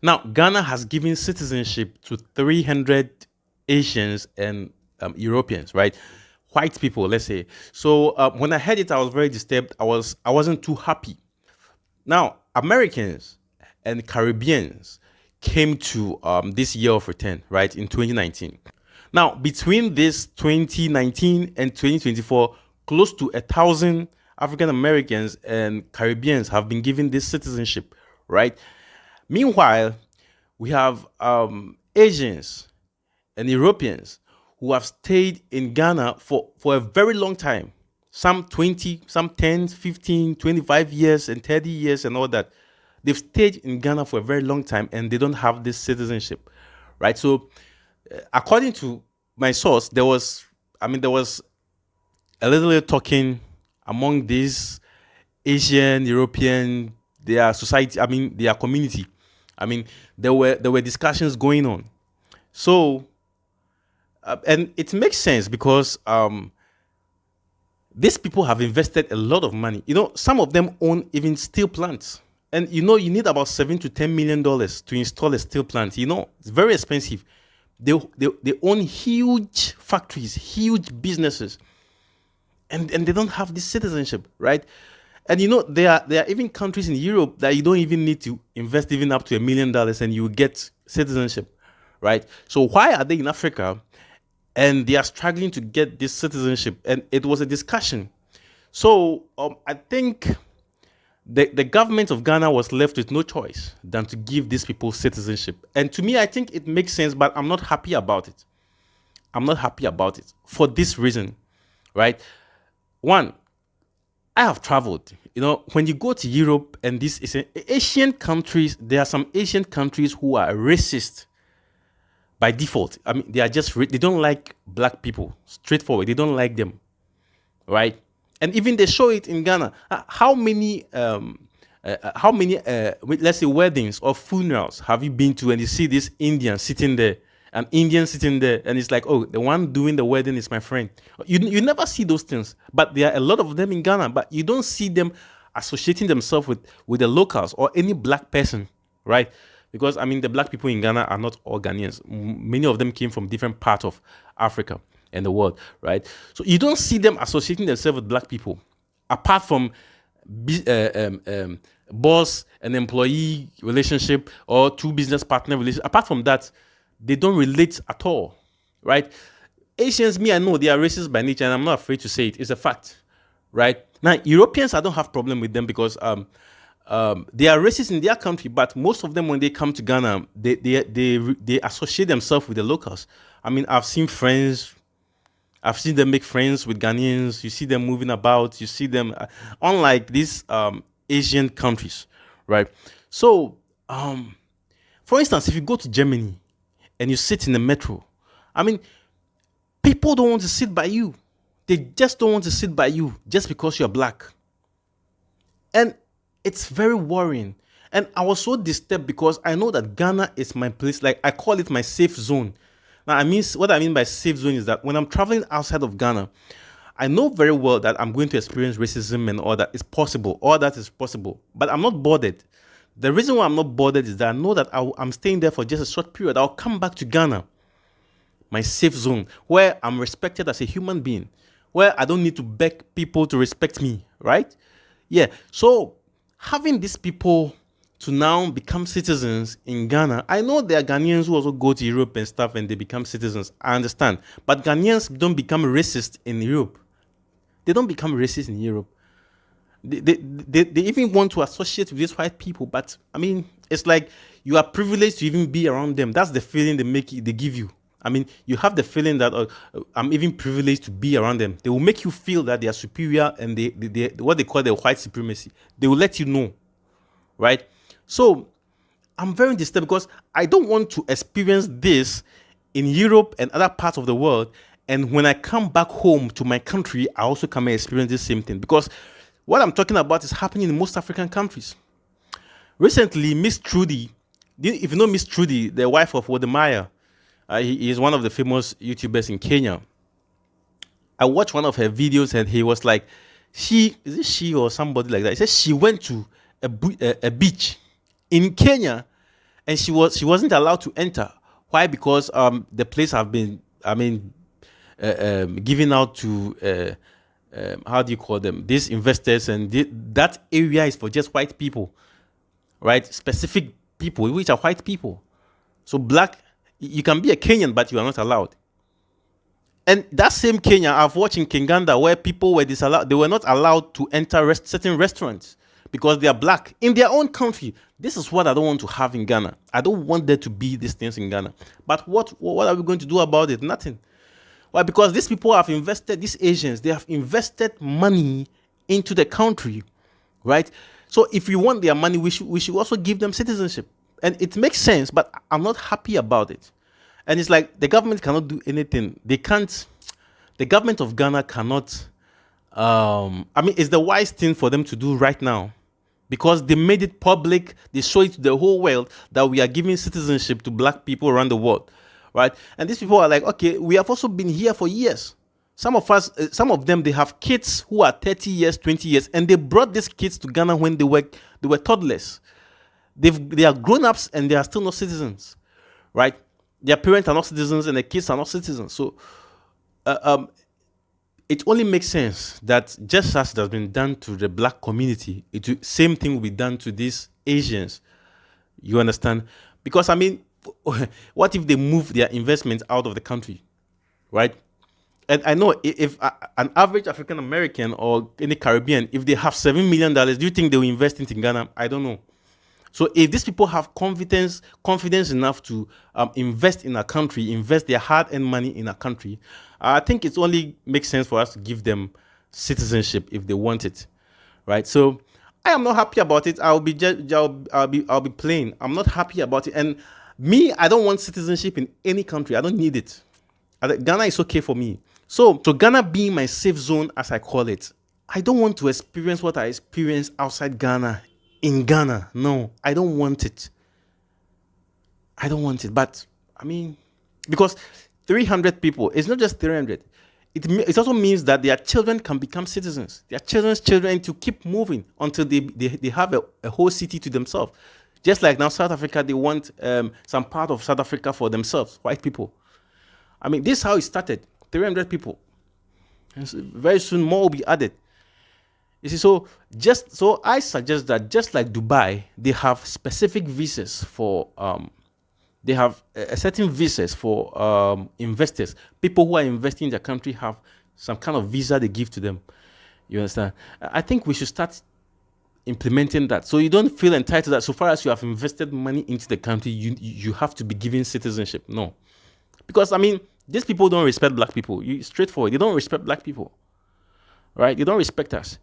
Now, Ghana has given citizenship to 300 Asians and Europeans, right? White people, let's say. So when I heard it, I was very disturbed. I wasn't too happy. Now, Americans and Caribbeans came to this year of return, right, in 2019. Now, between this 2019 and 2024, close to 1,000 African Americans and Caribbeans have been given this citizenship, right? Meanwhile, we have Asians and Europeans who have stayed in Ghana for a very long time. Some 20, some 10, 15, 25 years and 30 years and all that. They've stayed in Ghana for a very long time and they don't have this citizenship, right? So, according to my source, there was a little talking among these Asian, European, their society, their community. I mean, there were discussions going on. So, and it makes sense because these people have invested a lot of money. Some of them own even steel plants. And you need about $7 to $10 million to install a steel plant. It's very expensive. They own huge factories, huge businesses, and they don't have this citizenship, right? And there are even countries in Europe that you don't even need to invest even up to $1 million and you get citizenship, right? So why are they in Africa and they are struggling to get this citizenship? And it was a discussion. So I think the government of Ghana was left with no choice than to give these people citizenship. And to me, I think it makes sense, but I'm not happy about it. I'm not happy about it for this reason, right? One, I have traveled. When you go to Europe and this is Asian countries, there are some Asian countries who are racist by default. They are just they don't like black people. Straightforward, they don't like them, right? And even they show it in Ghana. How many, let's say, weddings or funerals have you been to, and you see this Indian sitting there, an Indian sitting there, and it's like, oh, the one doing the wedding is my friend. You never see those things, but there are a lot of them in Ghana, but you don't see them associating themselves with the locals or any black person, right? Because the black people in Ghana are not all Ghanaians. Many of them came from different parts of Africa and the world, right? So you don't see them associating themselves with black people, apart from boss and employee relationship or two business partner relationship. Apart from that, they don't relate at all, right? Asians, me, I know they are racist by nature, and I'm not afraid to say it. It's a fact, right? Now, Europeans, I don't have problem with them because they are racist in their country, but most of them, when they come to Ghana, they associate themselves with the locals. I've seen them make friends with Ghanaians. You see them moving about. You see them, unlike these Asian countries, right? So, for instance, if you go to Germany and you sit in the metro, people don't want to sit by you. They just don't want to sit by you just because you're black. And it's very worrying. And I was so disturbed because I know that Ghana is my place. Like, I call it my safe zone. Now, what I mean by safe zone is that when I'm traveling outside of Ghana, I know very well that I'm going to experience racism and all that is possible. All that is possible. But I'm not bothered. The reason why I'm not bothered is that I know that I'm staying there for just a short period. I'll come back to Ghana, my safe zone, where I'm respected as a human being, where I don't need to beg people to respect me, right? Yeah. So having these people to now become citizens in Ghana, I know there are Ghanaians who also go to Europe and stuff and they become citizens. I understand. But Ghanaians don't become racist in Europe. They don't become racist in Europe. They even want to associate with these white people, but it's like you are privileged to even be around them. That's the feeling they give you. You have the feeling that I'm even privileged to be around them. They will make you feel that they are superior and they what they call the white supremacy. They will let you know, right? So I'm very disturbed because I don't want to experience this in Europe and other parts of the world. And when I come back home to my country, I also come and experience the same thing. Because what I'm talking about is happening in most African countries. Recently, Miss Trudy, if you know Miss Trudy, the wife of Wodemaya, he is one of the famous YouTubers in Kenya. I watched one of her videos and he was like, she or somebody like that? He said she went to a beach in Kenya and she wasn't allowed to enter. Why? Because the place have been, given out to how do you call them? These investors, and that area is for just white people, right? Specific people, which are white people. So black, you can be a Kenyan, but you are not allowed. And that same Kenya, I've watched in Kinganda where people were disallowed, they were not allowed to enter certain restaurants because they are black in their own country. This is what I don't want to have in Ghana. I don't want there to be these things in Ghana. But what are we going to do about it? Nothing. Why? Because these people have invested, these Asians, they have invested money into the country, right? So if we want their money, we should also give them citizenship. And it makes sense, but I'm not happy about it. And it's like the government cannot do anything. They can't, the government of Ghana cannot, it's the wise thing for them to do right now because they made it public. They show it to the whole world that we are giving citizenship to black people around the world, right? And these people are like, okay, we have also been here for years. Some of us, some of them, they have kids who are 30 years, 20 years, and they brought these kids to Ghana when they were toddlers. They are grown-ups and they are still not citizens, right? Their parents are not citizens and the kids are not citizens. So it only makes sense that just as it has been done to the black community, same thing will be done to these Asians. You understand? Because what if they move their investments out of the country, right? And I know if an average African American or any Caribbean, if they have $7 million, do you think they will invest it in Ghana? I don't know. So if these people have confidence enough to invest in a country, invest their hard-earned money in a country, I think it only makes sense for us to give them citizenship if they want it, right? So I am not happy about it. I'll be plain. I'm not happy about it. And me, I don't want citizenship in any country. I don't need it. Ghana is okay for me. So Ghana being my safe zone, as I call it, I don't want to experience what I experienced outside Ghana in Ghana. No, I don't want it. I don't want it. But because 300 people, it's not just 300. It also means that their children can become citizens. Their children's children to keep moving until they have a whole city to themselves. Just like now, South Africa, they want some part of South Africa for themselves, white people. This is how it started. 300 people. And very soon more will be added. You see, so I suggest that just like Dubai, they have specific visas for they have a certain visas for investors. People who are investing in their country have some kind of visa they give to them. You understand? I think we should start implementing that, so you don't feel entitled that so far as you have invested money into the country, you have to be given citizenship. No, because these people don't respect black people. Straightforward, they don't respect black people, right? They don't respect us.